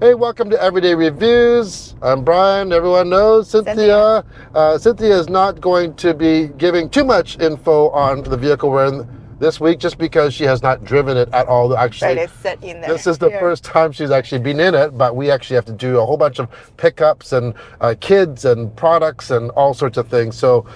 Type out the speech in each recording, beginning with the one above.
Hey, welcome to Everyday Reviews. I'm Brian. Everyone knows Cynthia. Cynthia is not going to be giving too much info on the vehicle we're in this week just because she has not driven it at all. Actually, it's set in there. This is the first time she's actually been in it, but we actually have to do a whole bunch of pickups and kids and products and all sorts of things. So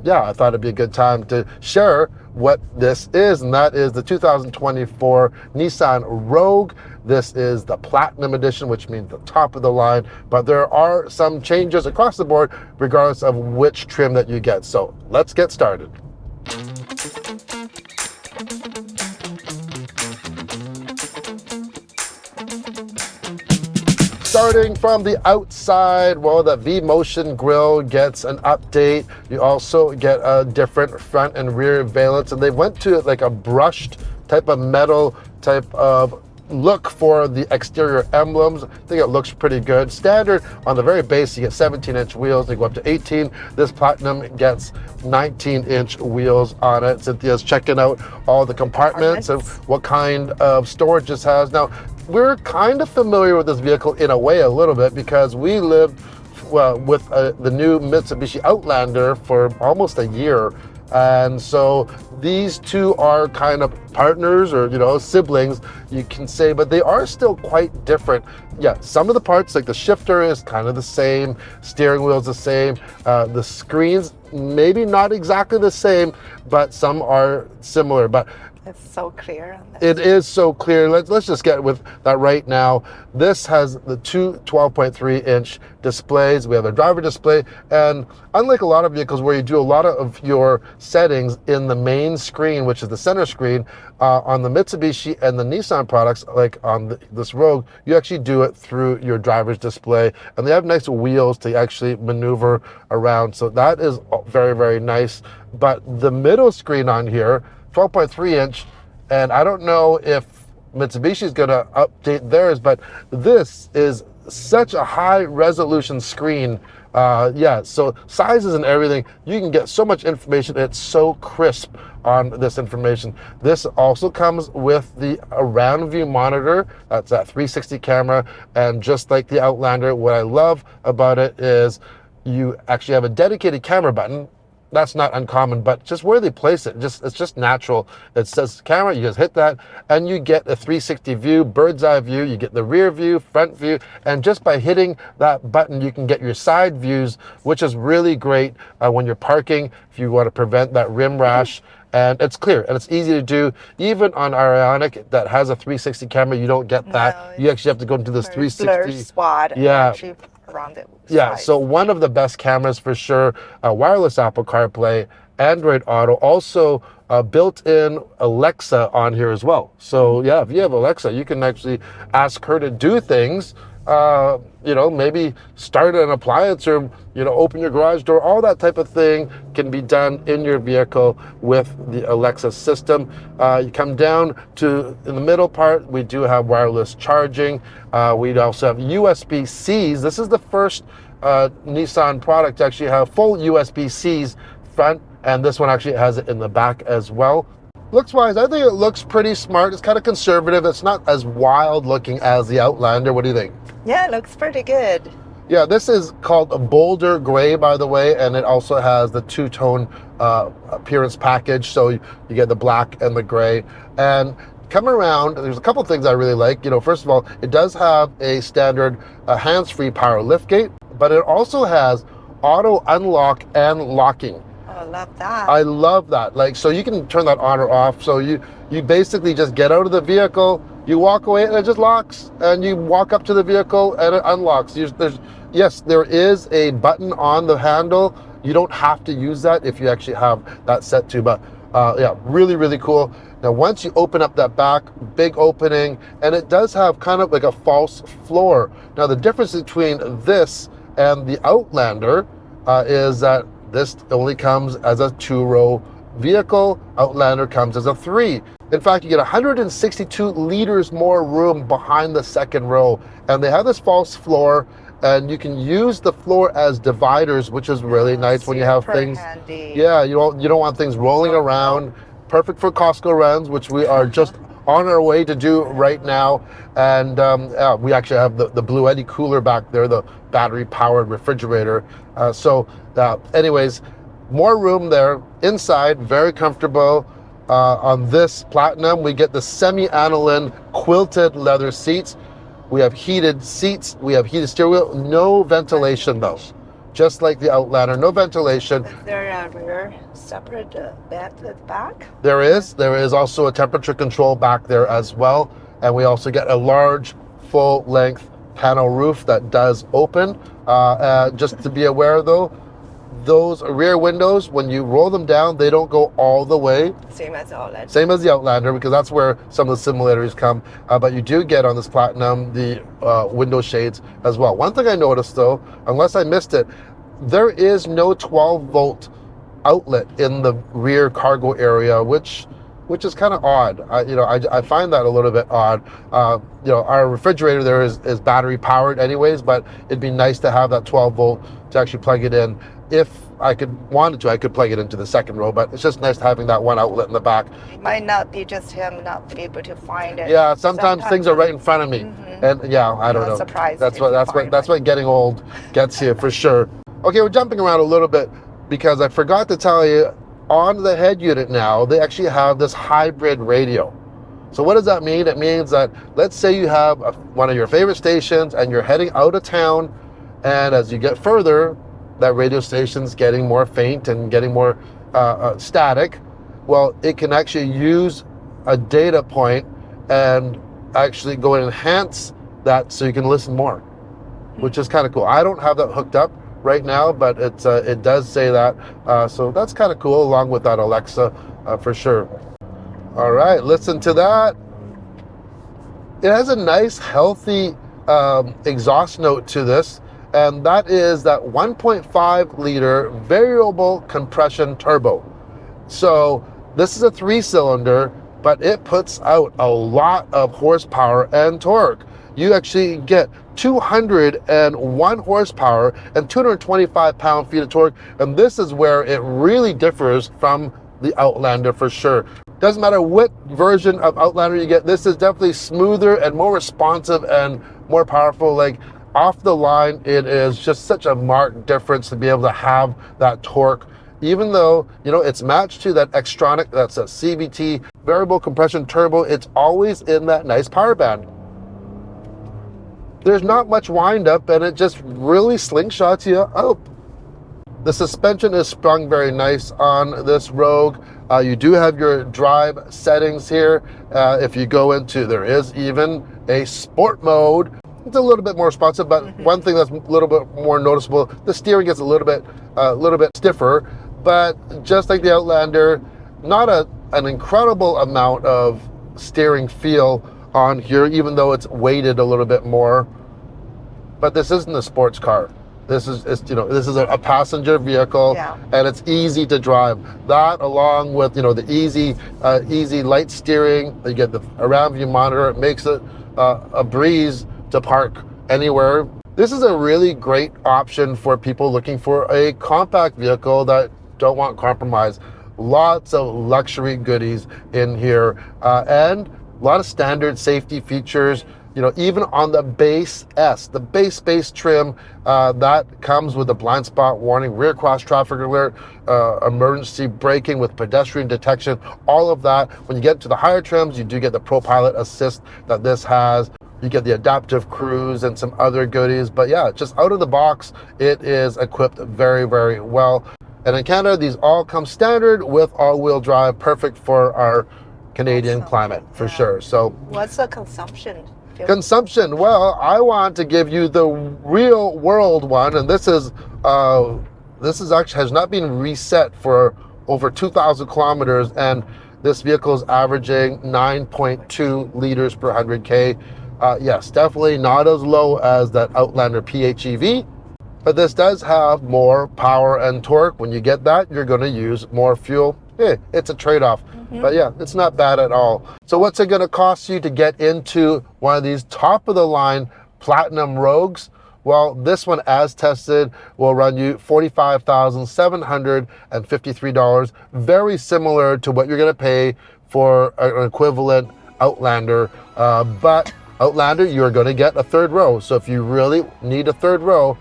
yeah, I thought it'd be a good time to share what this is, and that is the 2024 Nissan Rogue. This is the Platinum Edition, which means the top of the line, but there are some changes across the board regardless of which trim that you get. So let's get started. Starting from the outside, well, the V-Motion grille gets an update. You also get a different front and rear valence, and they went to like a brushed type of metal type of look for the exterior emblems. I think it looks pretty good. Standard on the very base, you get 17-inch wheels. They go up to 18. This Platinum gets 19-inch wheels on it. Cynthia's checking out all the compartments and what kind of storage this has. Now, we're kind of familiar with this vehicle in a way a little bit because we lived with the new Mitsubishi Outlander for almost a year. And so these two are kind of partners or, siblings, you can say, but they are still quite different. Yeah, some of the parts, like the shifter is kind of the same, steering wheel is the same, the screens, maybe not exactly the same, but some are similar. But it's so clear on this. It is so clear. Let's just get with that right now. This has the two 12.3-inch displays. We have a driver display, and unlike a lot of vehicles where you do a lot of your settings in the main screen, which is the center screen, on the Mitsubishi and the Nissan products, like on this Rogue, you actually do it through your driver's display, and they have nice wheels to actually maneuver around. So that is very, very nice. But the middle screen on here, 12.3-inch, and I don't know if Mitsubishi is going to update theirs, but this is such a high resolution screen. Yeah, so sizes and everything, you can get so much information. It's so crisp on this information. This also comes with the around view monitor. That's that 360 camera, and just like the Outlander, what I love about it is you actually have a dedicated camera button. That's not uncommon, but just where they place it, it's just natural. It says camera, you just hit that, and you get a 360 view, bird's eye view, you get the rear view, front view, and just by hitting that button, you can get your side views, which is really great when you're parking, if you want to prevent that rim rash. And it's clear, and it's easy to do. Even on our Ioniq that has a 360 camera, you don't get that. No, you actually have to go into this 360. Blur spot. Yeah. Around it. Yeah, so one of the best cameras for sure. Wireless Apple CarPlay, Android Auto, also built-in Alexa on here as well. So yeah, if you have Alexa, you can actually ask her to do things. Maybe start an appliance or, open your garage door. All that type of thing can be done in your vehicle with the Alexa system. You come down to, in the middle part, we do have wireless charging. We also have USB-Cs. This is the first Nissan product to actually have full USB-Cs front, and this one actually has it in the back as well. Looks-wise, I think it looks pretty smart. It's kind of conservative. It's not as wild looking as the Outlander. What do you think? Yeah, it looks pretty good. Yeah, this is called a Boulder Gray, by the way, and it also has the two-tone appearance package, so you get the black and the gray. And come around, there's a couple things I really like. First of all, it does have a standard hands-free power liftgate, but it also has auto unlock and locking. I love that. I love that. So you can turn that on or off. So you basically just get out of the vehicle, you walk away, and it just locks. And you walk up to the vehicle, and it unlocks. Yes, there is a button on the handle. You don't have to use that if you actually have that set to. But yeah, really, really cool. Now, once you open up that back, big opening, and it does have kind of like a false floor. Now, the difference between this and the Outlander is that this only comes as a 2-row vehicle. Outlander comes as a 3. In fact, you get 162 liters more room behind the second row. And they have this false floor, and you can use the floor as dividers, which is really nice when you have things. Handy. Yeah, you don't want things rolling around. Perfect for Costco runs, which we are just on our way to do right now. And we actually have the Blue Eddy cooler back there, the battery powered refrigerator. Anyways, more room there inside, very comfortable. On this Platinum, we get the semi-aniline quilted leather seats. We have heated seats, we have heated steering wheel, no ventilation though. Just like the Outlander, no ventilation. Is there a rear separate bed at the back? There is also a temperature control back there as well. And we also get a large full length panel roof that does open. Just to be aware though, those rear windows, when you roll them down, they don't go all the way. Same as the Outlander. Same as the Outlander, because that's where some of the similarities come. But you do get on this Platinum the window shades as well. One thing I noticed though, unless I missed it, there is no 12-volt outlet in the rear cargo area, which is kind of odd. I find that a little bit odd. Our refrigerator there is battery powered anyways, but it'd be nice to have that 12-volt to actually plug it in. If I wanted to, I could plug it into the second row, but it's just nice having that one outlet in the back. It might not be just him not be able to find it. Yeah, sometimes things are right in front of me, and yeah, I don't know. Surprised That's what getting old gets you for sure. Okay, we're jumping around a little bit because I forgot to tell you, on the head unit now, they actually have this hybrid radio. So what does that mean? It means that, let's say you have one of your favorite stations and you're heading out of town, and as you get further, that radio station's getting more faint and getting more static. Well, it can actually use a data point and actually go and enhance that so you can listen more, which is kind of cool. I don't have that hooked up right now, but it does say that. So that's kind of cool, along with that Alexa for sure. All right, listen to that. It has a nice, healthy exhaust note to this. And that is that 1.5 liter variable compression turbo. So this is a 3-cylinder, but it puts out a lot of horsepower and torque. You actually get 201 horsepower and 225 pound-feet of torque. And this is where it really differs from the Outlander for sure. Doesn't matter what version of Outlander you get, this is definitely smoother and more responsive and more powerful. Like, off the line, it is just such a marked difference to be able to have that torque, even though, it's matched to that Xtronic, that's a CVT variable compression turbo. It's always in that nice power band. There's not much wind up, and it just really slingshots you up. The suspension is sprung very nice on this Rogue. You do have your drive settings here. If you go into, there is even a sport mode. It's a little bit more responsive, but one thing that's a little bit more noticeable, the steering gets a little bit stiffer, but just like the Outlander, not an incredible amount of steering feel on here, even though it's weighted a little bit more. But this isn't a sports car. This is a passenger vehicle, and it's easy to drive. That, along with the easy light steering, you get the around view monitor. It makes it a breeze to park anywhere. This is a really great option for people looking for a compact vehicle that don't want compromise. Lots of luxury goodies in here, and a lot of standard safety features. Even on the base S, the base trim, that comes with a blind spot warning, rear cross traffic alert, emergency braking with pedestrian detection, all of that. When you get to the higher trims, you do get the ProPilot Assist that this has. You get the adaptive cruise and some other goodies. But yeah, just out of the box, it is equipped very, very well. And in Canada, these all come standard with all-wheel drive, perfect for our Canadian climate for sure. So what's the consumption? Consumption, well, I want to give you the real world one, and this is actually has not been reset for over 2,000 kilometers, and this vehicle is averaging 9.2 liters per 100K. Yes, definitely not as low as that Outlander PHEV, but this does have more power and torque. When you get that, you're going to use more fuel. It's a trade-off, but yeah, it's not bad at all. So what's it going to cost you to get into one of these top-of-the-line Platinum Rogues? Well, this one, as tested, will run you $45,753, very similar to what you're going to pay for an equivalent Outlander, but Outlander, you're going to get a third row. So if you really need a third row,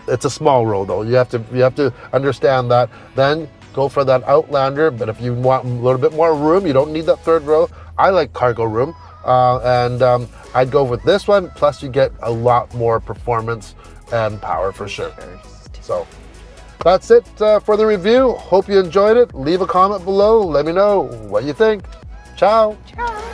it's a small row though. You have to understand that. Then go for that Outlander. But if you want a little bit more room, you don't need that third row. I like cargo room, and I'd go with this one. Plus, you get a lot more performance and power for sure. So that's it for the review. Hope you enjoyed it. Leave a comment below. Let me know what you think. Ciao. Ciao.